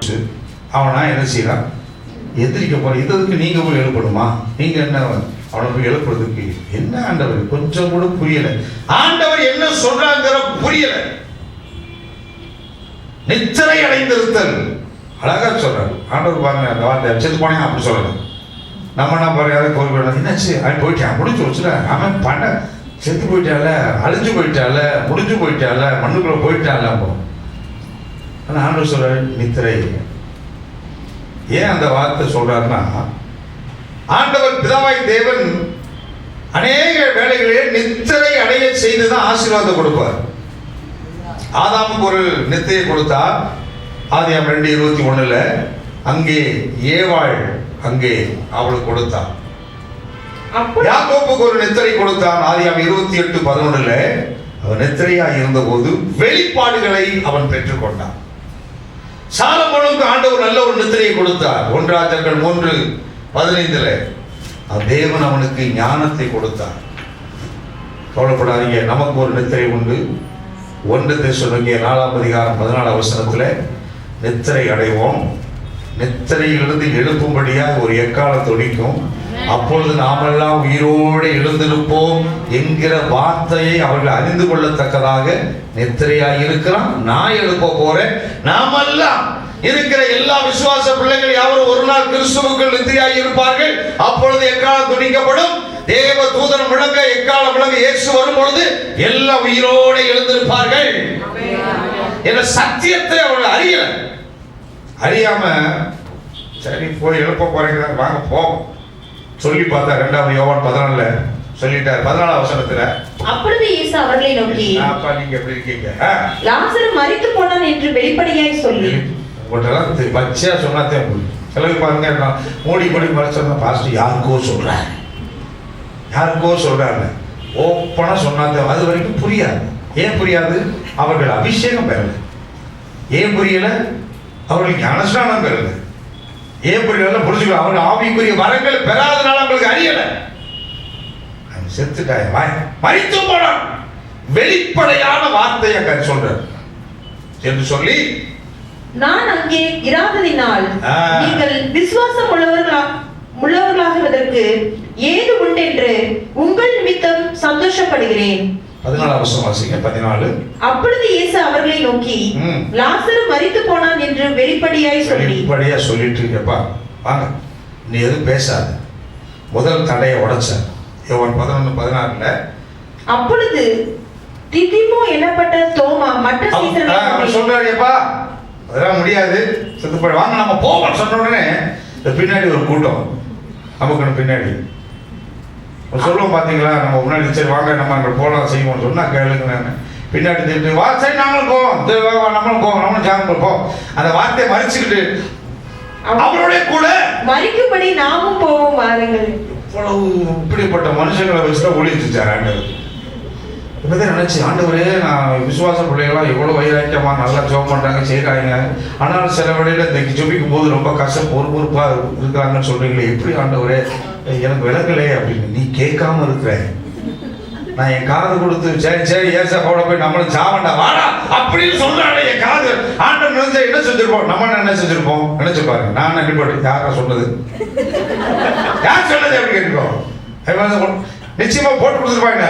போட்டு அவனா என்ன செய்யறான், எதிரிக்க போற. இதுக்கு நீங்க போய் எழுப்பணுமா? நீங்க என்ன அவனை போய் எழுப்புறதுக்கு? என்ன ஆண்டவர் கொஞ்சம் கூட புரியல. ஆண்டவர் என்ன சொல்றாங்கிற புரியல. நித்திரை அடைந்திருத்தல் அழகா சொல்றாரு ஆண்டவர். பாருங்க அந்த வார்த்தை செத்து போனேன் அப்படி சொல்லல. நம்ம என்ன பாரு கோவில் என்னாச்சு அவன் போயிட்டான் முடிச்சு வச்சுல, அவன் பண்ண செத்து போயிட்டால, அழிஞ்சு போயிட்டால, முடிஞ்சு போயிட்டால, மண்ணுக்குள்ள போயிட்டால. ஆனா ஆண்டவர் சொல்றாரு நித்திரை. ஏன் அந்த வார்த்தை சொல்றாருன்னா, ஆண்டவர் பிதாவாய் தேவன் அநேக வேளைகளிலே நித்திரை அடைய செய்துதான் ஆசீர்வாதம் கொடுப்பார். ஆதாமுக்கு ஒரு நித்திரை கொடுத்தார். ஆதியாகமம் 2:21 அங்கே ஏவாள் அங்கே அவளுக்கு கொடுத்தார். யாக்கோபுக்கு ஒரு நித்திரை கொடுத்தான். ஆதியாகமம் 28:11 அவன் நித்திரையா இருந்த போது வெளிப்பாடுகளை அவன் பெற்றுக்கொண்டான். சாலமோனுக்கு ஆண்டவர் நல்ல ஒரு நித்திரையை கொடுத்தார். 1 ராஜாக்கள் 3:15 தேவன் அவனுக்கு ஞானத்தை கொடுத்தார். கவலைப்படாதீங்க, நமக்கு ஒரு நித்திரை உண்டு. 1 தெசலோனிக்கேயர் 4:14 நித்திரை அடைவோம். நித்திரையிலிருந்து எழுப்பும்படியாக ஒரு எக்காலம் துடிக்கும். அப்பொழுது நாமெல்லாம் உயிரோடு எழுந்திருப்போம் என்கிற வார்த்தையை அவர்கள் அறிந்து கொள்ளத்தக்கதாக நித்திரையாய் இருக்கிறான். நான் எழுப்ப போறேன். நாமெல்லாம் இருக்கிற எல்லா விசுவாச பிள்ளைகள் யாவரும் ஒரு நாள் கிறிஸ்துவுக்குள் நித்திரையாய் இருப்பார்கள். அப்பொழுது எக்காலம் துணிக்கப்படும். தேவ தூதன் முழங்க, எக்காலம் முழங்க, இயேசு வரும் பொழுது எல்லாம் உயிரோடு எழுந்திருப்பார்கள் என்ற சத்தியத்தை அவர்கள் அறியாம சரி போய் எழுப்ப போறீங்க வாங்க போவோம் சொல்லி பார்த்தா 2 யோவான் 14 சொல்லிட்டார். 14 வசனத்துல அப்பொழுது இயேசு அவர்களை நோக்கி, அப்பா நீங்க எப்படி இருக்கீங்க? லாசரு மரித்து போனான் என்று வெளிப்படையாய் சொல்லி. உங்கள்கிட்ட பச்சையா சொன்னாத்தே சிலருக்கு பாருங்க மூடி மூடி மறைச்சோம்னா பாஸ்டர் யாருக்கோ சொல்றாங்க ஓப்பனா சொன்னாத்தே அது வரைக்கும் புரியாது. ஏன் புரியாது? அவர்கள் அபிஷேகம் பெறல. ஏன் புரியல? அவர்களுக்கு ஞானஸ்நானம் பெறல. ஏன் புரியல? புரிஞ்சுக்கலாம். அவர்கள் ஆவிக்குரிய வரங்கள் பெறாதனால அவங்களுக்கு அறியல. செத்துட்டாய் மரித்து போனான். வெளிப்படையான வார்த்தையை சொல்றார் என்று சொல்லி, நான் அங்கே இராததினால் நீங்கள் விசுவாசம் உள்ளவர்களாகுவதற்கு ஏது உண்டென்று உங்கள் நிமித்தம் சந்தோஷப்படுகிறேன். 14 அப்பொழுது இயேசு அவர்களை நோக்கி, லாசரு மரித்து போனான் என்று வெளிப்படையா சொல்லிட்டு இருக்கப்பா வாங்க நீ எதுவும் பேசாத. முதல் தடையை உடைச்ச யோவான் 11:16 அப்பொழுது திதிமோ எனப்பட்ட தோமா மற்ற சீசர்கள் சொல்றாருப்பா அதெல்லாம் முடியாது செத்து போய் வாங்க நம்ம போவோம் சொன்ன உடனே பின்னாடி ஒரு கூட்டம் நமக்கு பின்னாடி சொல்லுவோம் பாத்தீங்களா, நம்ம முன்னாடி சரி வாங்க நம்ம அங்கே போகலாம் செய்வோம் சொன்னா கேளுங்க. நான் பின்னாடி திட்டு வா சரி நாங்களும் போவோம், நம்மளும் ஜாம் போவோம். அந்த வார்த்தையை மறிச்சுக்கிட்டு அவருடைய கூட மறிக்கும்படி நாமும் போவோம் வாருங்கள். இவ்வளவு இப்படிப்பட்ட மனுஷங்களை வச்சுதான் ஒழிச்சுச்சார் ஆண்டவர். இப்பதான் நினைச்சு ஆண்டவரே நான் விசுவாச பிள்ளைகளாம் எவ்வளவு வைராக்கியமா நல்லா ஜோம் பண்றாங்க செய்யறாங்க. ஆனால் சில வேளையில இந்த ஜெபிக்கும் போது ரொம்ப கஷ்டம் பொறுப்பா இருக்கிறாங்கன்னு சொல்றீங்களே எப்படி ஆண்டவரே எனக்கு விளக்கலையே அப்படின்னு. நீ கேட்காம இருக்கிற நான் என் காது கொடுத்து சரி ஏசாப்பாவோட போய் நம்மளும் சாவண்டா வாடா அப்படின்னு சொல்றாங்க. என் காது ஆண்டவர் நினைச்சா என்ன செஞ்சிருப்போம், நம்ம என்ன செஞ்சிருப்போம் நினைச்சு பாருங்க. நான் அடிப்பட்டு யாரா சொன்னது, யார் சொன்னது எப்படி கேட்டுக்கோ. நிச்சயமா போட்டு கொடுத்துருப்பாங்க.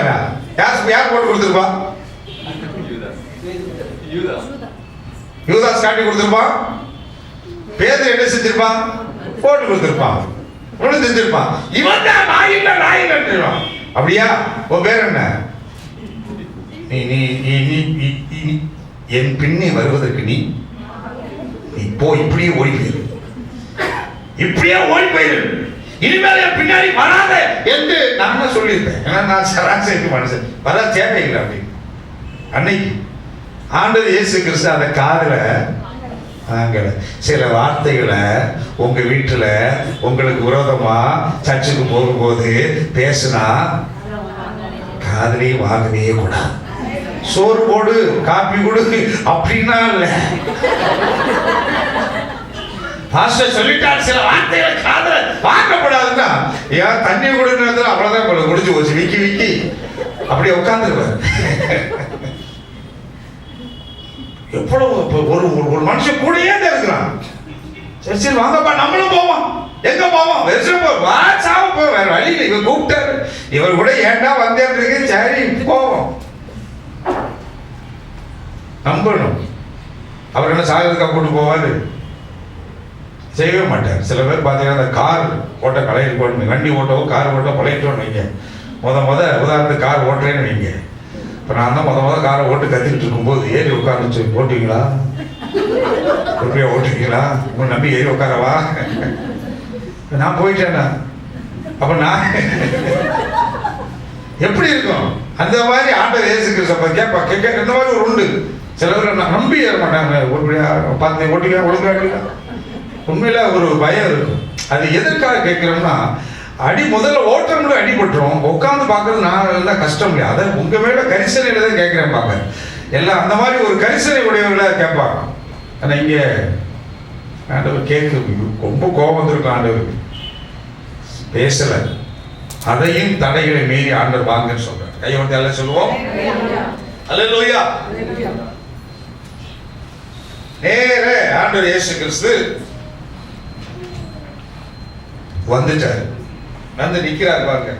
யார் போட்டு கொடுத்துருப்பா? யூதாஸ் காட்டி கொடுத்துருப்பான். பேதுரு என்ன செஞ்சிருப்பான்? போட்டு கொடுத்துருப்பான். ஒண்ணு செஞ்சிருப்பான். இவன் தான் நான் இல்ல அப்படியா? உன் பேர் என்ன? நீ நீ நீ என் பின்னே வருவதற்கு நீ இப்போ இப்படியே ஓடி போயிரு, இனிமேல் என் பின்னாடி வராத என்று நான் சொல்லியிருப்பேன். ஏன்னா நான் சராசரி மனுஷன் வர தேவையில்லை அப்படின்னு. அன்னைக்கு ஆண்டவர் இயேசு கிறிஸ்து அந்த காதுல சில வார்த்தைகளை உங்க வீட்டுல உங்களுக்கு விரோதமா சர்ச்சுக்கு போகும்போது பேசுனா காதலே வாங்கவே கூடாது. சோறு போடு காப்பி கொடு அப்படின்னா இல்ல. பாஸ்டர் சொல்லிட்டார் சில வார்த்தைகளை காதல வாங்கக்கூடாதுன்னா ஏன் தண்ணி கொடுக்கறது அவ்வளவுதான் குடிச்சு போச்சு. விக்கி அப்படி உட்காந்துருவார். எவ்வளவு ஒரு மனுஷன் கூடயே இருக்கிறான். சரி சரி வாங்கப்பா நம்மளும் போவோம். எங்க போவோம்? வெறும் போ வா சாவ போ, வேற வழி இல்லை. இவர் கூப்பிட்டாரு, இவர் கூட ஏன்டா வந்தேன்றது. சரி போவோம். நம்பணும். அவர் என்ன சாகிறதுக்காக கூட்டு போவாரு? செய்யவே மாட்டார். சில பேர் பார்த்தீங்கன்னா அந்த கார் ஓட்ட கலையில் போடணும், வண்டி ஓட்டவோ கார் ஓட்ட பழையிட்டோன்னு வைங்க. உதாரணத்துக்கு கார் ஓட்டுறேன்னு வைங்க. இப்போ நான் தான் முத காரை ஓட்டு கற்றுக்கிட்டு இருக்கும்போது ஏறி உட்காந்துச்சு, ஓட்டுவீங்களா? உண்மையாக ஓட்டுவீங்களா? உங்களை நம்பி ஏறி உட்காரவா? நான் போயிட்டேன்னா அப்போ நான் எப்படி இருக்கும்? அந்த மாதிரி ஆண்டவர் இயேசு கிறிஸ்து கேட்பா கேட்க இந்த மாதிரி ஒரு உண்டு. சில பேர் நான் நம்பி ஏற மாட்டாங்க. பார்த்து ஓட்டுவீங்க ஒழுங்காட்டுவீங்க. உண்மையில ஒரு பயம் இருக்கும். அது எதற்காக கேட்குறோம்னா, முதல்ல ஓட்டுறவங்கள அடிபட்டுரும். உட்காந்து பார்க்கறது நான் இருந்தால் கஷ்டம் இல்லையா? அதை உங்கள் மேலே கரிசனையில் தான் கேட்குறேன் பார்க்க. எல்லாம் அந்த மாதிரி ஒரு கரிசனை உடையவர்கள கேட்பாங்க. ஆனால் இங்கே ஆண்டவர் கேட்க ரொம்ப கோபம் வந்திருக்கும். ஆண்டவர் பேசலை. அதையும் தடைகளை மீறி ஆண்டவர் வாங்கன்னு சொல்றார். கையை வந்து எல்லாம் சொல்லுவோம். அல்லேலூயா. நேர ஆண்டவர் இயேசு கிறிஸ்து வந்துட்டார். வந்து நிக்கிறார் பாருங்க.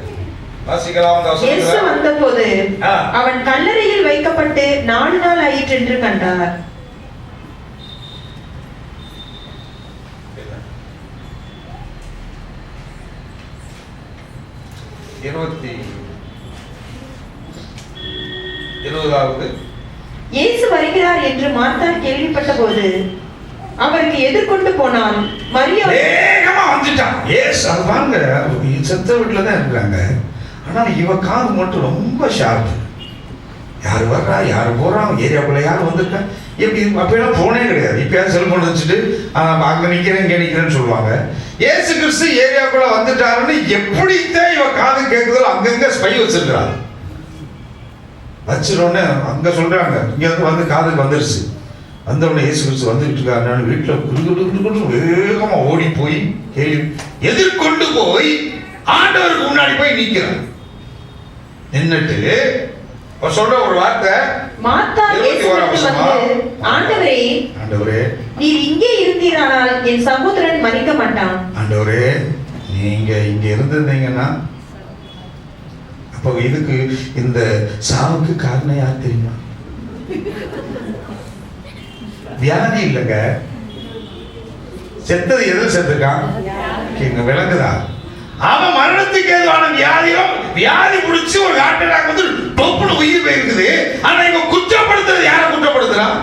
வாசிக்கலாம். இயேசு வந்தபோது அவன் கல்லறையில் வைக்கப்பட்டு 4 நாள் ஆயிற்று என்று கண்டார். இருபதாவது இயேசு வருகிறார் என்று மார்த்தாள் கேள்விப்பட்ட போது அவருக்கு எதிர்கொண்டு போனான். மரியா வேகமா வந்துட்டான். இயேசு அது பாருங்க, செத்த வீட்டுல தான் இருக்கிறாங்க. ஆனால் இவ காது மட்டும் ரொம்ப ஷார்ப். யார் வர்றா, யார் போறான், ஏரியாக்குள்ள யார் வந்திருக்கா, எப்படி அப்பெல்லாம் போனே கிடையாது. இப்பயாவது செல்போன் வச்சுட்டு அங்க நிக்கிறேன் இங்க நிக்கிறேன்னு சொல்லுவாங்க. இயேசு கிறிஸ்து ஏரியாக்குள்ள வந்துட்டாருன்னு எப்படித்தான் இவ காது கேட்குதோ அங்கங்க ஸ்பை வச்சிருக்கிறாங்க. வச்சிடோடனே அங்க சொல்றாங்க, இங்க வந்து காதுக்கு வந்துருச்சு. வந்தவுடனே இயேசு கிறிஸ்து வந்துட்டு இருக்காரு. வீட்டில் வேகமா ஓடி போய் எதிர்கொண்டு போய் ஆண்டவருக்கு முன்னாடி போய் நிக்கிறார். நின்னுட்டு சொல்ற ஒரு வார்த்தை, ஆண்டவரே, நீர் இங்கே இருந்தீரானால் என் சகோதரன் மரிக்க மாட்டான். ஆண்டவரே, நீங்க இங்க இருந்திருந்தீங்கன்னா அப்போ இதுக்கு இந்த சாவுக்கு காரணம் யார் தெரியுமா? வியாதி இல்லைங்க. செத்தது எதில் செத்துருக்கான்? விளங்குதா? அவன் மரணத்துக்கு எதுவான வியாதி முடிச்சு ஒரு ஹார்ட் அட்டாக் வந்து டொப்புன்னு உயிர் போயிருக்குது. ஆனா இவங்க குற்றப்படுத்துறது யாரை குற்றப்படுத்துறான்?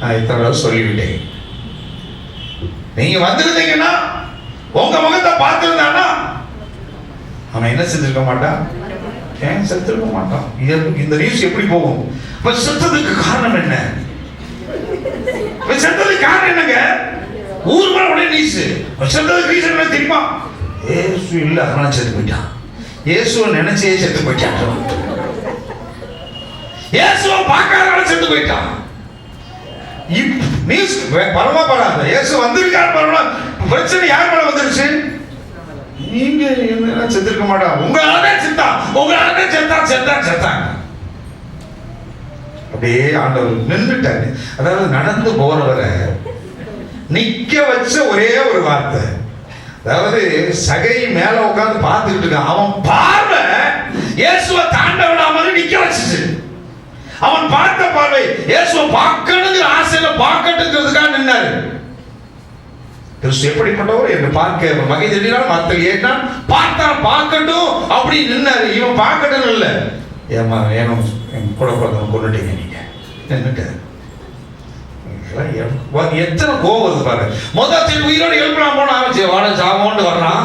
நான் இத்தனை சொல்லிவிட்டேன். நீங்க வந்திருந்தீங்கன்னா உங்க முகத்தை பார்த்திருந்தானா அவன் என்ன செஞ்சிருக்க மாட்டான்? ஏன் செத்துருக்க மாட்டான்? இந்த நியூஸ் எப்படி போகும்? இப்ப செத்ததுக்கு காரணம் என்ன? செத்ததுக்கு காரணம் என்னங்க? ஊர் மேல உடனே நியூஸ். செத்ததுக்கு ரீசன் என்ன தெரியுமா? இயேசு இல்ல, அதனால செத்து போயிட்டான். இயேசுவை நினைச்சே செத்து போயிட்டான். இயேசுவை பார்க்காதனால செத்து போயிட்டான். நியூஸ் பரவாயில்ல. இயேசு வந்திருக்காரு பரவாயில்ல. பிரச்சனை யார் மேல வந்துருச்சு? நீங்க என்ன செத்துருக்க மாட்டான். உங்களால செத்தான், உங்களால செத்தாங்க. அப்படியே ஆண்டவர் நின்றுட்டாரு. அதாவது நடந்து போறவரை நிக்க வச்ச ஒரே ஒரு வார்த்தை. அதாவது சகை மேல உட்கார்ந்து பார்த்துக்கிட்டு இருக்கான். அவன் பார்வை இயேசுவை தாண்ட விடாம நிக்க வச்சுச்சு. அவன் பார்த்த பார்வை இயேசுவை பார்க்கணுங்கிற ஆசையில பார்க்கட்டுங்கிறதுக்காக நின்னாரு. கிறிஸ்து எப்படிப்பட்டவர் என்று பார்க்க மகை தெரியினால் மற்ற ஏற்றான் பார்த்தான் பார்க்கட்டும் அப்படி நின்னாரு. இவன் பார்க்கட்டும் இல்ல, ஏமா ஏனும் கூட பிறந்தவன் கொண்டுட்டீங்க நீங்க நின்னுட்டாரு. எத்தனை கோவம் வருது பாருங்க. முதல் உயிரோடு எழுப்பலாம் போன ஆரம்பிச்சு வாழ சாமோன்னு வர்றான்.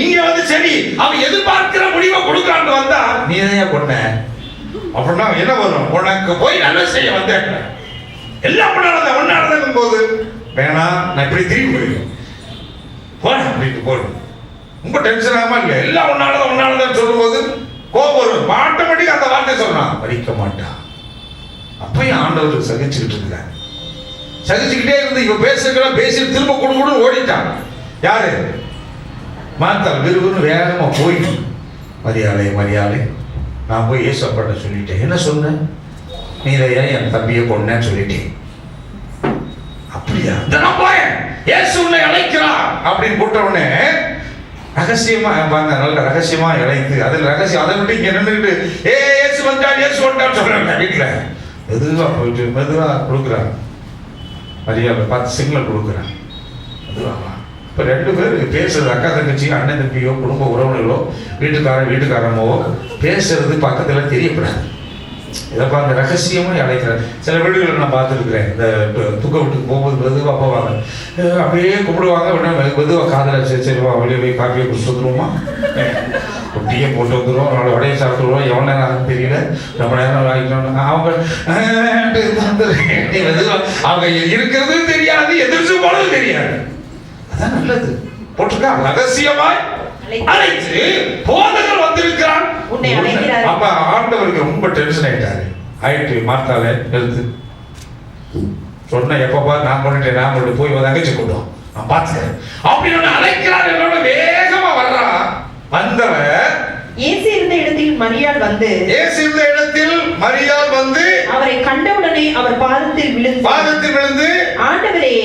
இங்க வந்து சரி அவன் எதிர்பார்க்கிற முடிவை கொடுக்கறான்னு வந்தா நீ தான் கொண்ட அப்படின்னா என்ன வரும்? உனக்கு போய் நல்ல செய்ய வந்தேன். எல்லாம் ஒன்னானதும் போது வேணாம், நான் இப்படி திரும்பி போயிடும் போறேன் அப்படின்னு போறேன். ரொம்ப டென்ஷன் ஆகாம இல்ல, எல்லாம் ஒன்னானதான் சொல்லும் போது கோபம் வரும். ஆட்டோமேட்டிக் அந்த வார்த்தை சொல்றான், மறிக்க மாட்டான். அப்பயும் ஆண்டவர் சகிச்சுக்கிட்டு இருக்கிறார். சகிச்சுக்கிட்டே இருந்து இவ பேசுறதுக்கெல்லாம் பேசி திரும்ப கொடுக்கணும் ஓடிட்டான். யாரு? மார்த்தாள் விறுவிறுன்னு வேகமா போய் மரியாதை நான் போய் ஏசப்பட்ட சொல்லிட்டேன். என்ன சொன்னேன்? நீ ஏன் என் தம்பியை கொண்டேன்னு சொல்லிட்டேன். அப்படியா? நான் போயேன். இயேசு உன்னை அழைக்கிறார் அப்படின்னு கூட்டவுடனே ரகசியமா பாருங்க, நல்ல ரகசியமா இழைத்து அதில் ரகசியம் அதை விட்டு இங்க நின்றுட்டு இயேசு வந்தார் இயேசு வந்தார் சொல்றாங்க. வீட்டுல மெதுவா போயிட்டு மெதுவா கொடுக்குறாங்க, மரியாதை பார்த்து சிக்னல் கொடுக்குறாங்க மெதுவா. இப்போ 2 பேர் பேசுறது, அக்கா தங்கச்சி அண்ணன் தம்பியோ குடும்ப உறவினர்களோ வீட்டுக்காரமோ பேசுறது பக்கத்துல தெரியக்கூடாது. இதப்பா அந்த ரகசியமாக அழைக்கிறார். சில வீடுகளில் நான் பார்த்துருக்குறேன், இந்த துக்க வீட்டுக்கு போகும்போது மெதுவாக போவாங்க, அப்படியே கும்பிடுவாங்க, மெதுவாக காதல சரிவா வெளியே போய் காப்பியை குடிச்சு வந்துடுவோமா, டீயை போட்டு வந்துடுவோம், அவங்களோட வடையை சாப்பிட்டுருவோம், எவ்வளோ நேரம் ஆகுன்னு தெரியல, ரொம்ப நேரம் ஆகிக்கணும், அவங்க மெதுவாக அவங்க இருக்கிறது தெரியாது, எதிர்த்து போனது தெரியாது. அதான் நல்லது போட்டிருக்கா, ரகசியமாய் அழைத்து போதகர் வந்திருக்கிறான். அப்ப ஆண்டவருக்கு ரொம்ப டென்ஷன் ஆயிட்டு மாத்தாலே எடுத்து சொன்ன, எப்பப்பா நான் பண்ணிட்டேன், நான் கொண்டு போய் தங்கச்சி கொண்டோம், நான் பார்த்துக்கிறேன் அப்படின்னு அழைக்கிறார். என்னோட வேகமா வர்றா. வந்தவர் இயேசு இருந்த இடத்தில் மரியாள் வந்து அவரை கண்டவுடனே அவர் பாதத்தில் விழுந்து ஆண்டவரே,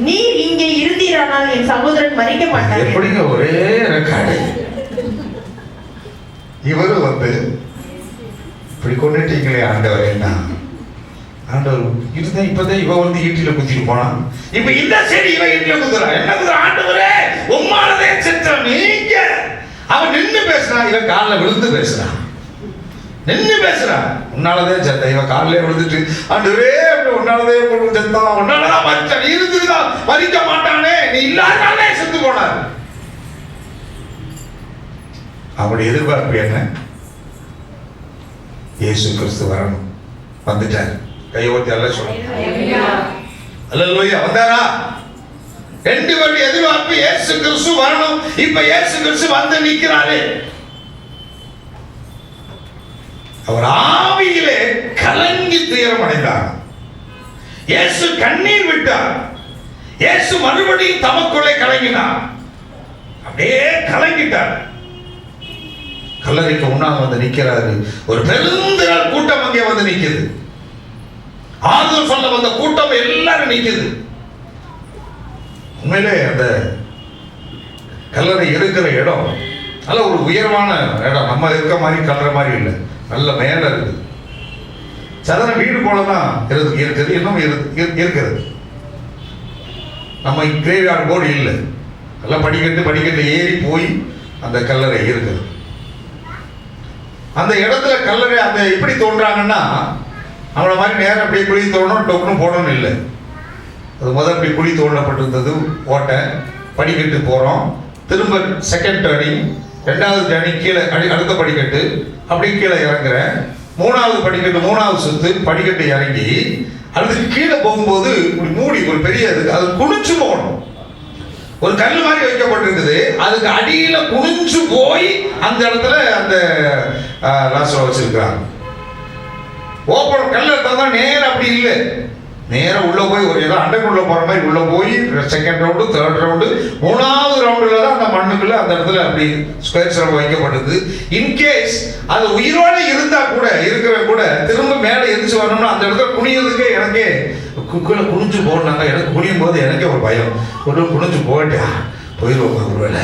நீர் இங்கே இருந்தீரானால் என் சகோதரன் மரிக்க மாட்டார். எப்படிங்க ஒரே ரெக்கார்டு. இவரு வந்து இப்படி கொண்டுட்டீங்களே ஆண்டவர், என்ன ஆண்டவர் இருந்தா இப்பதான் இவ வந்து ஈட்டில குத்திட்டு போனான், இப்ப இந்த சரி இவ ஈட்டில குத்துறா. என்ன குத்துறா? ஆண்டவரே உம்மானதே செத்தம் நீங்க. அவன் நின்று பேசுறான், இவன் காலில் விழுந்து பேசுறான், நின்று பேசுறான். உன்னாலதே செத்த, இவன் காலிலே விழுந்துட்டு ஆண்டவரே உன்னாலதே செத்தான், உன்னாலதான் மறிச்சான், இருந்துதான் மறிக்க மாட்டானே, நீ இல்லாதனாலே செத்து போனார். அவனுடைய எதிர்பார்ப்பு என்ன? இயேசு கிறிஸ்து வரணும். வந்துட்டார். கையோட்டி அல்ல சொல்லுங்க, அல்லேலூயா. வந்தாரா? 2 வழி எதிர்பார்ப்பு, இயேசு கிறிஸ்து வரணும். இப்ப இயேசு கிறிஸ்து வந்து நிற்கிறாரு. அவர் ஆவியிலே கலங்கி துயரம் அடைந்தார். இயேசு கண்ணீர் விட்டார். இயேசு மறுபடியும் தமக்குள்ளே கலங்கினார். அப்படியே கலங்கிட்டார். கல்லறைக்கு முன்னால் வந்து நிற்கிறாரு. ஒரு பெருந்திரள் கூட்டம் அங்கே வந்து நிற்குது. ஆறுதல் சொல்ல வந்த கூட்டம் எல்லாரும் நிற்குது. உண்மையிலே அந்த கல்லறை இருக்கிற இடம் நல்ல ஒரு உயரமான இடம். நம்ம இருக்க மாதிரி கல்லறை மாதிரி இல்லை, நல்ல மேல இருக்குது. சதன வீடு போலதான் இருக்குது, இன்னும் இருக்கிறது. நம்ம கிரேவ்யார்ட் போர்டு இல்லை, நல்லா படிக்கட்டு ஏறி போய் அந்த கல்லறை இருக்குது. அந்த இடத்துல கல்லறை அந்த எப்படி தோன்றாங்கன்னா, அவங்கள மாதிரி நேரம் அப்படியே குழி தோணும் டொக்குன்னு போடணும் இல்லை. அது முதல் அப்படி குழி தோண்டப்பட்டிருந்தது, ஓட்டை, படிக்கட்டு போகிறோம், திரும்ப செகண்ட் டர்னிங், 2வது டர்னிங் கீழே அடுத்த படிக்கட்டு, அப்படி கீழே இறங்குறேன், 3வது படிக்கட்டு 3வது சுத்து படிக்கட்டு இறங்கி அதுக்கு கீழே போகும்போது இப்படி மூடி ஒரு பெரிய அது குனிச்சு போகணும். ஒரு கல் மாதிரி வைக்கப்பட்டிருக்குது, அதுக்கு அடியில குனிஞ்சு போய் அந்த இடத்துல அந்த லாசரை வச்சிருக்கிறாங்க. ஓப்பன் கல் எடுத்தா நேரம் அப்படி இல்லை, நேரம் உள்ள போய் ஒரு இடம் அண்டைக்குள்ள போற மாதிரி உள்ள போய் செகண்ட் ரவுண்டு, 3rd ரவுண்டு, 3வது ரவுண்டுல தான் அந்த மண்ணுக்குள்ள அந்த இடத்துல அப்படி ஸ்கொயர் சிரம் வைக்கப்பட்டது. இன்கேஸ் அது உயிரோட இருந்தா கூட இருக்கிறவங்க கூட திரும்ப மேலே எரிச்சு வரணும்னா அந்த இடத்துல குனியறதுக்கே எனக்கே குனிஞ்சு போனாங்க. எனக்கு குனியும் போது எனக்கே ஒரு பயம், ஒரு குனிஞ்சு போயிட்டா போயிடுவோம் ஒருவேளை.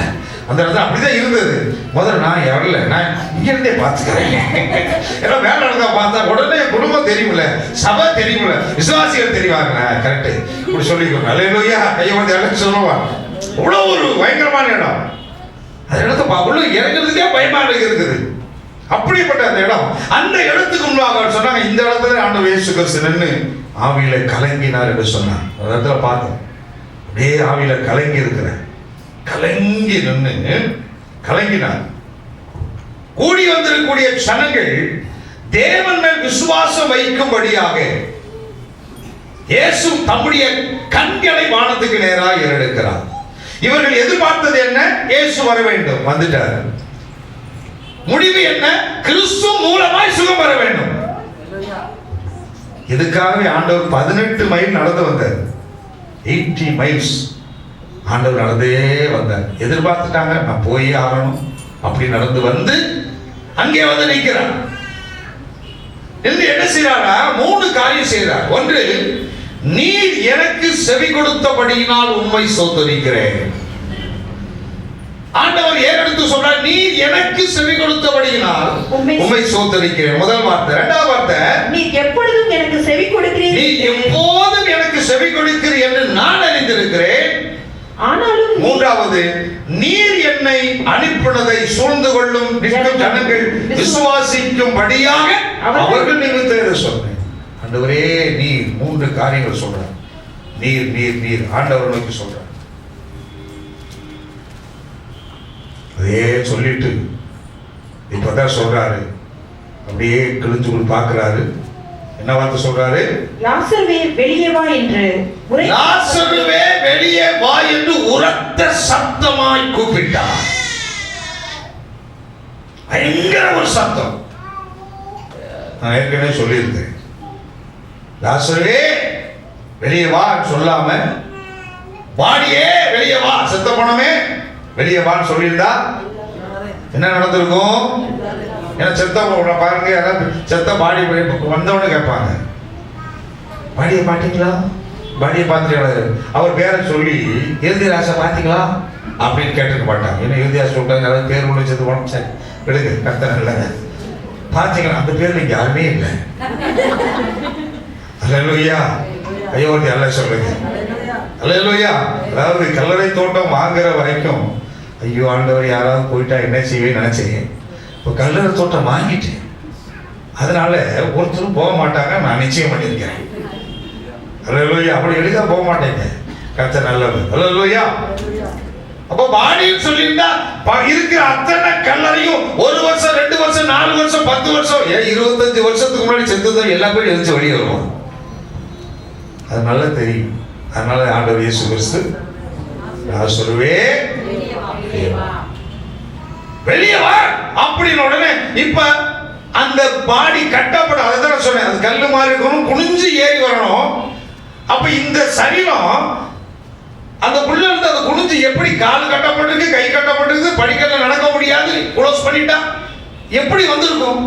அந்த இடத்துல அப்படிதான் இருந்தது. முதல்ல நான் வரல, நான் இங்கிருந்தே பார்த்துக்கிறேன். ஏன்னா மேல நடந்தா பார்த்தா உடனே குடும்பம் தெரியுமில்ல, சபை தெரியுமில்ல, விசுவாசிகள் தெரிவாங்க. கரெக்டு இப்படி சொல்லிக்கணும். அல்லேலூயா. கையை வந்து இடம் சொல்லுவாங்க. அவ்வளோ ஒரு பயங்கரமான இடம். அந்த இடத்த உள்ள இறங்குறதுக்கே பயமாக இருக்குது. அப்படிப்பட்ட அந்த இடம். அந்த இடத்துக்கு முன்பாக சொன்னாங்க, இந்த இடத்துல ஆண்டவர் இயேசு கிறிஸ்து நின்று ஆவியில கலங்கினார் என்று சொன்னார். அந்த இடத்துல பார்த்தோம், அப்படியே ஆவியில கலங்கி இருக்கிறேன். கலங்கி நின்று கலங்கினார். கூடி வந்திருக்கக்கூடிய ஜனங்கள் தேவன் மேல் விசுவாசம் வைக்கும்படியாக இயேசு தம்முடைய கண்களை வானத்துக்கு நேராக ஏறெடுக்கிறார். இவர்கள் எதிர்பார்த்தது என்ன? இயேசு வர வேண்டும். வந்துட்டார். முடிவு என்ன? கிறிஸ்து மூலமாய் சுகம் வர வேண்டும். இதுக்காகவே ஆண்டவர் 18 மைல் நடந்து வந்தார். 80 மைல்ஸ் ஆண்டவர் நடந்தே வந்தார். எதிர்பார்த்துட்டாங்க, நான் போய் ஆகணும். அப்படி நடந்து வந்து அங்கே வந்து நிற்கிறார். என்ன செய்யறாரா? 3 காரியம் செய்யறார். ஒன்று, நீர் எனக்கு செவி கொடுத்தபடியினால் உம்மை ஸ்தோத்திரிக்கிறேன். ஆண்டவர் ஏறெடுத்து சொல்றார், நீர் எனக்கு செவி கொடுத்தபடியினால் உம்மை ஸ்தோத்திரிக்கிறேன். முதல் வார்த்தை. இரண்டாவது வார்த்தை, நீர் எப்பொழுதும் எனக்கு செவி கொடுக்கிறீர், நீ எப்போதும் எனக்கு செவி கொடுக்கிறீர் என்று நான் அறிந்திருக்கிறேன். ஆனாலும் மூன்றாவது, நீர் என்னை அனுப்பினதை சூழ்ந்து கொள்ளும் ஜனங்கள் விசுவாசிக்கும்படியாக அவர்கள் நிமித்தம் சொன்னேன். ஆண்டவரே, நீர் மூன்று காரியங்கள் சொல்றார். நீர் நீர் நீர் ஆண்டவர் நோக்கி சொல்றார். அதே சொல்லிட்டு இப்பதான் சொல்றாரு, அப்படியே கிழிஞ்சு பார்க்கிறாரு. என்ன வார்த்தை சொல்றாரு? லாசருவே வெளியே வா என்று, லாசருவே வெளியே வா என்று உரத்த சத்தமாய் கூப்பிட்டார். பயங்கர ஒரு சத்தம். நான் ஏற்கனவே சொல்லியிருந்தேன், லாசருவே வெளியே வா சொல்லாம வாடியே வெளியே வா, செத்த பணமே வெளியே வான்னு சொல்லியிருந்தா என்ன நடந்திருக்கும்? ஏன்னா செத்த பாருங்க, யாராவது செத்த பாடி வந்தவொடனே கேட்பாங்க, பாடியை பார்த்தீங்களா, பாடியை பார்த்துட்டு அவர் பேரை சொல்லி இறுதி ராசை பார்த்தீங்களா அப்படின்னு கேட்டுக்க மாட்டாங்க. ஏன்னா இறுதி ராசை சொல்லிட்டாங்க, யாராவது பேர் உள்ள செத்து போனோம், சரி விடுங்க, கர்த்தர் இல்லைங்க, பார்த்தீங்களா அந்த பேர் இங்கே யாருமே இல்லை. அல்லேலூயா, ஐயோ எல்லாம் சொல்லுங்க அல்லேலூயா. அதாவது கல்லறை தோட்டம் வாங்குற வரைக்கும் ஐயோ ஆண்டவர் யாராவது போயிட்டா என்ன செய்வேன்னு நினைச்சேன். இப்போ கல்லறை தோட்டம் வாங்கிட்டேன், அதனால ஒருத்தரும் போக மாட்டாங்க, நான் நிச்சயம் பண்ணியிருக்கிறேன். அல்லேலூயா. அப்படி எளிதா போக மாட்டேங்க, கர்த்தர் நல்லவர். அல்லேலூயா. அப்போ பாடின்னு சொல்லியிருந்தா இருக்கிற அத்தனை கல்லறையும் 1 வருஷம் 2 வருஷம் 4 வருஷம் 10 வருஷம் 25 வருஷத்துக்கு முன்னாடி செத்துதான் எல்லா பேரும் எழுந்து வெளியே வருவோம். அது நல்லா தெரியும். அதனால ஆண்டவர் இயேசு கிறிஸ்து லாசருவே வெளியே வா அப்படின்னு உடனே இப்ப அந்த பாடி கட்டப்படும். அதுதான் சொன்னேன், அது கல்லு மாதிரி இருக்கணும், குனிஞ்சு ஏறி வரணும். அப்ப இந்த சரீரம் அந்த புள்ள இருந்து அந்த குனிஞ்சு எப்படி கால் கட்டப்பட்டிருக்கு, கை கட்டப்பட்டிருக்கு, படிக்கல்ல நடக்க முடியாது, க்ளோஸ் பண்ணிட்டா எப்படி வந்திருக்கும்?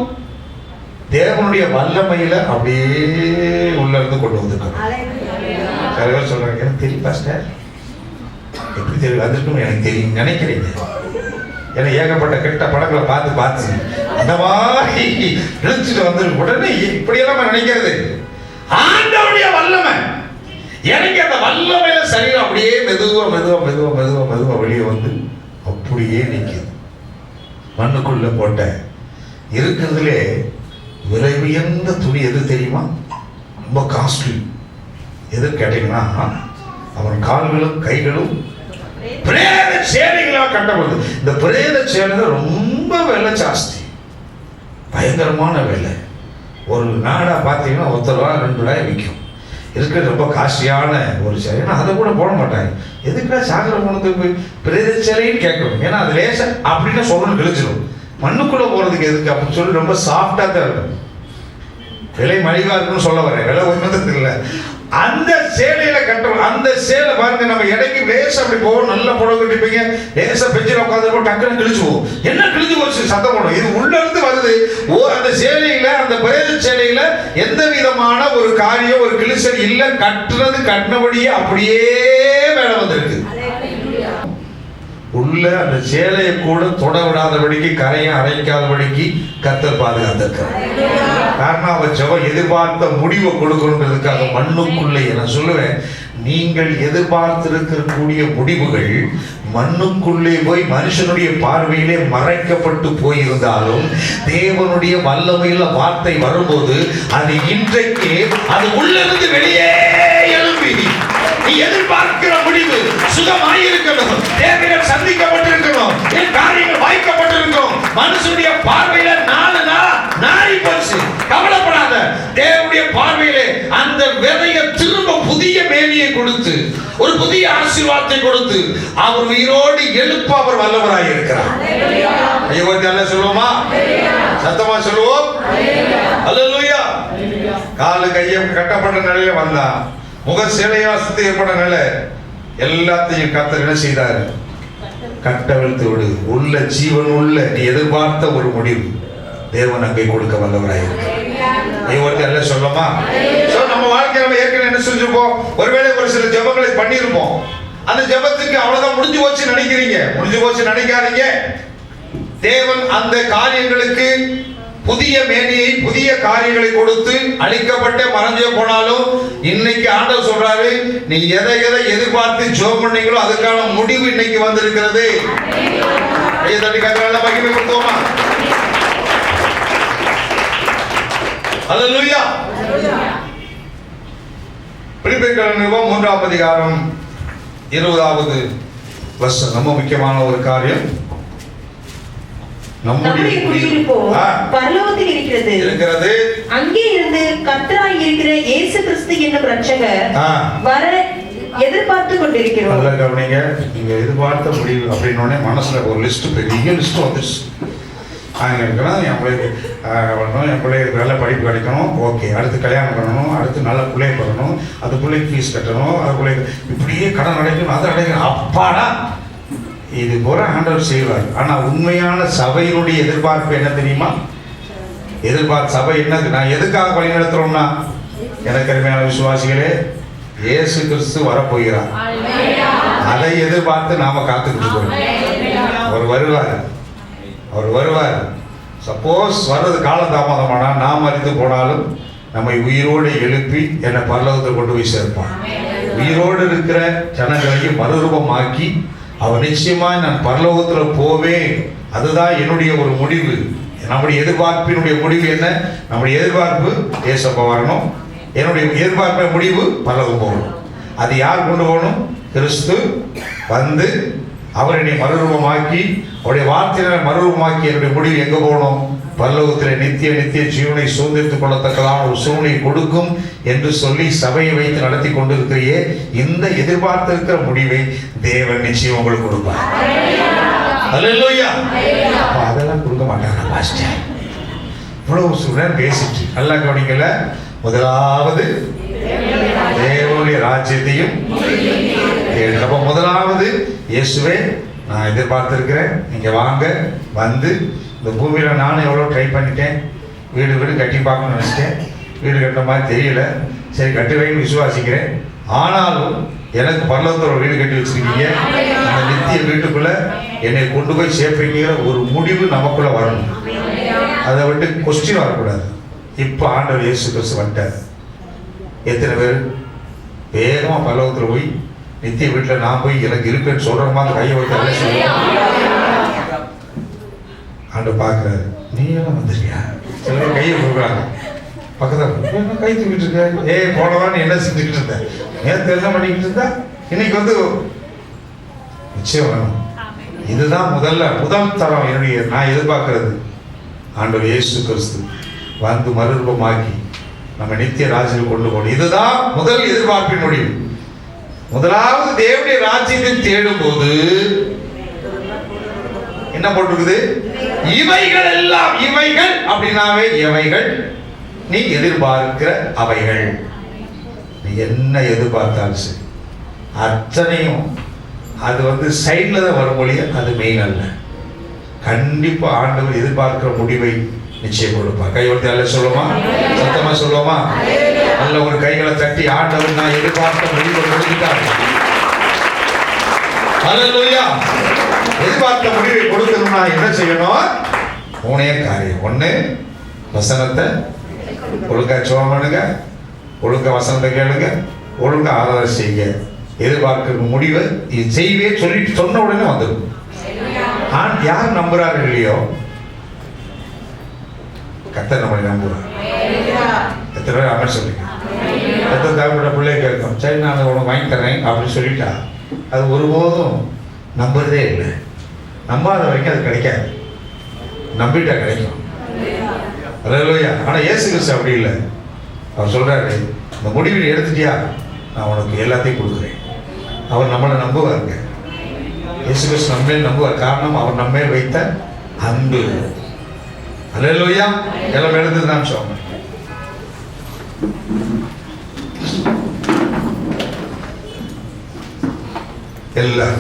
தேவனுடைய வல்லமையில அப்படியே உள்ள இருந்து கொண்டு வந்திருக்கோம். சில பேர் சொல்றாங்க, எனக்கு தெரியும் பாஸ்டர், எப்படி தெரியும் வந்திருக்கும் எனக்கு தெரியும் நினைக்கிறீங்க. ஏன்னா ஏகப்பட்ட கெட்ட படங்களை பார்த்து அந்த மாதிரி இழுத்துட்டு வந்துருக்கு. உடனே இப்படியெல்லாம் நினைக்கிறது ஆண்டவருடைய வல்லமை. எனக்கு அந்த வல்லமையில சரீரம் அப்படியே மெதுவா மெதுவா மெதுவா மெதுவா மெதுவா வெளியே வந்து அப்படியே நிற்குது. மண்ணுக்குள்ள போட்ட இருக்கிறதுலே விலை உயர்ந்த துணி எது தெரியுமா? ரொம்ப காஸ்ட்லி. எது கேட்டீங்கன்னா, அவன் கால்களும் கைகளும் பிரேத சேலைகளாக கட்டப்படுது. இந்த பிரேத சேலைகள் ரொம்ப விலை ஜாஸ்தி, பயங்கரமான விலை. ஒரு நாடா பார்த்தீங்கன்னா ₹1 ₹2 விற்கும். இருக்கிற ரொம்ப காஸ்ட்லியான ஒரு சேலை. ஏன்னா அதை கூட போட மாட்டாங்க. எதுக்குடா சாகர போனதுக்கு பிரேத சேலைன்னு கேட்கணும். ஏன்னா அது லேசா அப்படின்னு சொல்லணும், கிழிச்சிடும். மண்ணுக்குள்ள போறதுக்கு எதுக்கு அப்படின்னு சொல்லி ரொம்ப சாஃப்டா தான் இருக்கும். விலை மலிவா இருக்குன்னு சொல்ல வரேன், விலை உயர்ந்தது இல்லை. அந்த சேலையில கட்டணும். அந்த சேலை பாருங்க, நம்ம இடைக்கு லேசா அப்படி போவோம், நல்ல புடவை கட்டிப்பீங்க, லேசா பெஞ்சில உட்காந்து டக்குன்னு கிழிச்சு போவோம். என்ன கிழிஞ்சு போச்சு சத்தம் போடும். இது உள்ள இருந்து வருது. அந்த சேலையில, அந்த பிரேத சேலையில எந்த விதமான ஒரு காரியம், ஒரு கிழிச்சல் இல்ல. கட்டினபடியே அப்படியே மேல வந்திருக்கு. உள்ள அந்த சேலையை கூட தொட விடாதபடிக்கு, கரையை அரைக்காதபடிக்கு கர்த்தர் பாதுகாத்திருக்கிறார். காரணம் அவன் ஜெபம் எதிர்பார்த்த முடிவை கொடுக்கணுன்றதுக்காக மண்ணுக்குள்ளே. நான் சொல்லுவேன், நீங்கள் எதிர்பார்த்திருக்கக்கூடிய முடிவுகள் மண்ணுக்குள்ளே போய் மனுஷனுடைய பார்வையிலே மறைக்கப்பட்டு போயிருந்தாலும், தேவனுடைய வல்லமையுள்ள வார்த்தை வரும்போது அது இன்றைக்கு அது உள்ளிருந்து வெளியே எழும்பி நீ எதிர்பார்க்கிற முடிவு சுகமாயிருக்கணும், தேவைகள் சந்திக்கப்பட்டிருக்கணும், என் காரியங்கள் வாய்க்கப்பட்டிருக்கணும். மனுஷனுடைய பார்வையில 4 நாள் நாரி போச்சு, கவலைப்படாத. தேவனுடைய பார்வையிலே அந்த விதையை திரும்ப புதிய மேனியை கொடுத்து, ஒரு புதிய ஆசீர்வாதத்தை கொடுத்து, அவர் உயிரோடு எழுப்ப அவர் வல்லவராய் இருக்கிறார். ஐயோ நல்லா சொல்லுவோமா? சத்தமா சொல்லுவோம். அல்லேலூயா. காலு கையை கட்டப்பட்ட நிலையில வந்தா, முக சேலையா சுத்தி ஏற்பட்ட நிலை எல்லாத்தையும் கர்த்தர் என்ன செய்தார்? கட்டவிழ்த்து விடு. உள்ள ஜீவன் உள்ள நீ எதிர்பார்த்த ஒரு முடிவு தேவன் அங்கே கொடுக்க வல்லவராயிருக்கிறார். எல்லாம் சொல்லுமா? நம்ம வாழ்க்கை நம்ம ஏற்கனவே என்ன செஞ்சிருப்போம்? ஒருவேளை ஒரு சில ஜெபங்களை பண்ணியிருப்போம். அந்த ஜெபத்துக்கு அவ்வளவுதான் முடிஞ்சு போச்சு நினைக்கிறீங்க. முடிஞ்சு போச்சு நினைக்காதீங்க. தேவன் அந்த காரியங்களுக்கு புதிய மேனியை, புதிய காரியங்களை கொடுத்து அழிக்கப்பட்ட மறைஞ்சே போனாலும் இன்னைக்கு ஆண்டவர் சொல்றாரு, நீ எதை எதை எதிர்பார்த்து ஜெபம் பண்ணீங்களோ அதுக்கான முடிவு இன்னைக்கு வந்திருக்கிறது. ஐயா தட்டி கர்த்தரை மகிமைப்படுத்துவோமா? அல்லேலூயா. பிலிப்பியர் நிருபம் 3ஆம் அதிகாரம் 20வது வசனம். ரொம்ப முக்கியமான ஒரு காரியம். நம்முடைய குடியிருப்போ பரலோகத்தில் இருக்கிறது. அங்கே இருந்து கர்த்தராய் இருக்கிற இயேசு கிறிஸ்து என்னும் இரட்சகர் வர எதிர்பார்த்து கொண்டிருக்கிறோம். நல்லா கவனிங்க. நீங்க எதிர்பார்த்த முடிவு அப்படின்னோடனே மனசுல ஒரு லிஸ்ட், பெரிய லிஸ்ட் வந்துருச்சு. அங்கே இருக்கணும், என் பிள்ளைக்கு வரணும், என் பிள்ளைக்கு நல்ல படிப்பு கிடைக்கணும், ஓகே, அடுத்து கல்யாணம் பண்ணணும், அடுத்து நல்ல பிள்ளைய பண்ணணும், அது பிள்ளைக்கு ஃபீஸ் கட்டணும், அது பிள்ளைக்கு இப்படியே கடன் அடைக்கணும், அது அடைக்கணும். அப்பாடா, இது போல ஆண்டவர் செய்வார். ஆனால் உண்மையான சபையினுடைய எதிர்பார்ப்பு என்ன தெரியுமா? எதிர்பார்ப்பு சபை என்னது? நான் எதுக்காக வழி நடத்துறோம்னா, எனக்கு அருமையான விசுவாசிகளே, இயேசு கிறிஸ்து வரப்போகிறார். அதை எதிர்பார்த்து நாம காத்துக்கிட்டு இருக்கோம். அவர் வருவார், அவர் வருவார். சப்போஸ் வர்றது காலதாமதமானா நாம் மரித்து போனாலும் நம்மை உயிரோடு எழுப்பி என்னை பரலோகத்தில் கொண்டு போய் சேர்ப்பான். உயிரோடு இருக்கிற ஜனங்களையும் மறுரூபமாக்கி அவர் நிச்சயமாய் நான் பரலோகத்தில் போவேன். அதுதான் என்னுடைய ஒரு முடிவு. நம்முடைய எதிர்பார்ப்பினுடைய முடிவு என்ன? நம்முடைய எதிர்பார்ப்பு ஏசப்பா வரணும். என்னுடைய எதிர்பார்ப்பு முடிவு பரலோகம் போகணும். அது யார் கொண்டு போகணும்? கிறிஸ்து வந்து அவர் என்னை மறுரூபமாக்கி, அவருடைய வார்த்தையினால் மறுரூபமாக்கி என்னுடைய முடிவு எங்கே போகணும்? பரலோகத்தில் நித்திய நித்திய ஜீவனை சுதந்திரித்துக் கொள்ளத்தக்கதான ஒரு சூழ்நிலை கொடுக்கும் என்று சொல்லி சபையை வைத்து நடத்தி கொண்டிருக்கிறையே, இந்த எதிர்பார்த்திருக்கிற முடிவை தேவன் நிச்சயம் உங்களுக்கு கொடுப்பார். அல்லேலூயா. அதெல்லாம் கொடுக்க மாட்டாங்க பாஸ்டர். இவ்வளவு சூழல் பேசிட்டு நல்லா கவனிக்கல. முதலாவது தேவனுடைய ராஜ்யத்தையும் அப்போ முதலாவது இயேசுவே நான் எதிர்பார்த்திருக்கிறேன், நீங்க வாங்க. வந்து இந்த பூமியில நானும் எவ்வளோ ட்ரை பண்ணிட்டேன், வீடு கட்டி பார்க்கணும்னு நினச்சிட்டேன், வீடு கட்டுற மாதிரி தெரியல, சரி கட்டுவேன்னு விசுவாசிக்கிறேன். ஆனாலும் எனக்கு பரலோகத்தில் ஒரு வீடு கட்டி வச்சிருக்கீங்க, அந்த நித்திய வீட்டுக்குள்ள என்னை கொண்டு போய் சேர்ப்பீங்கிற ஒரு முடிவு நமக்குள்ள வரணும். அதை விட்டு கொஸ்டின் வரக்கூடாது. இப்போ ஆண்டவர் இயேசு கிறிஸ்து வந்துட்டார். எத்தனை பேர் வேகமாக பரலோகத்தில் போய் நித்திய வீட்டில் நான் போய் எனக்கு இருப்பேன்னு சொல்கிற மாதிரி கையை வைத்தாலே சொல்லுவாங்க. ஆண்டு பார்க்குறாரு, நீ எல்லாம் வந்துருக்கியா? சில பேர் கையை கொடுக்குறாங்க, பக்கத்தில் கை தூக்கிட்டு இருக்க, போனவான்னு என்ன செஞ்சுக்கிட்டு இருந்தேன், நேற்று என்ன பண்ணிக்கிட்டு இருந்தா, இன்னைக்கு வந்து நிச்சயம் வேணும். இதுதான் முதல் தரம் என்னுடைய நான் எதிர்பார்க்கறது. ஆண்டவர் இயேசு கிறிஸ்து வந்து மறுரூபமாக்கி நம்ம நித்திய ராஜ்யத்தில் கொண்டு போகணும். இதுதான் முதல் எதிர்பார்ப்பின் முடிவு. முதலாவது தேவனுடைய ராஜ்யத்தை தேடும் போது என்ன போட்டிருக்குது? இவைகள் எல்லாம், இவைகள் அப்படின்னாவே எவைகள் நீ எதிர்பார்க்கிற அவைகள். நீ என்ன எதிர்பார்த்தாலும் சரி, அத்தனையும் அது வந்து சைட்ல தான் வரும் மொழிய, அது மெயின் அல்ல. கண்டிப்பா ஆண்டவர் எதிர்பார்க்கிற முடிவை நிச்சயம் கொடுப்பார். கைவர்த்தி அல்ல சொல்லுமா, சத்தமா சொல்லுமா, நல்ல ஒரு கைகளை தட்டி ஆண்டவர் நான் எதிர்பார்த்த முடிவை கொடுத்துட்டார். அல்லேலூயா. எதிர்பார்த்த முடிவை கொடுக்கணும்னா என்ன செய்யணும்? மூணே காரியம். ஒண்ணு, வசனத்தை ஒழுங்கா ஜெபம் பண்ணுங்க, ஒழுங்கா வசனத்தை கேளுங்க, ஒழுங்கா ஆராதனை செய்யுங்க. எதிர்பார்க்கிற முடிவை செய்வே சொல்லிட்டு சொன்ன உடனே வந்துடும். யார் நம்புறாரு இல்லையோ, கர்த்தர் நம்மளை நம்புவார். எத்தனை பேர் அமர் சொல்லுங்க. எத்தனை தகவலோட பிள்ளை கேட்கும், சரி நான் உனக்கு வாங்கி தரேன் அப்படின்னு சொல்லிட்டா அது ஒருபோதும் நம்புறதே இல்லை. நம்பாத வரைக்கும் அது கிடைக்காது, நம்பிட்டா கிடைக்கும். அல்லேலூயா. ஆனால் இயேசு கிறிஸ்து அப்படி இல்லை. அவர் சொல்றாரு, இந்த முடிவில் எடுத்துட்டியா நான் உனக்கு எல்லாத்தையும் கொடுக்குறேன். அவர் நம்மளை நம்புவாருங்க. இயேசு கிறிஸ்து நம்மளே நம்புவார். காரணம் அவர் நம்மே வைத்த அன்பு. அல்லேலூயா. எல்லாம் எழுதுது நான் சொன்னேன். எல்லாம்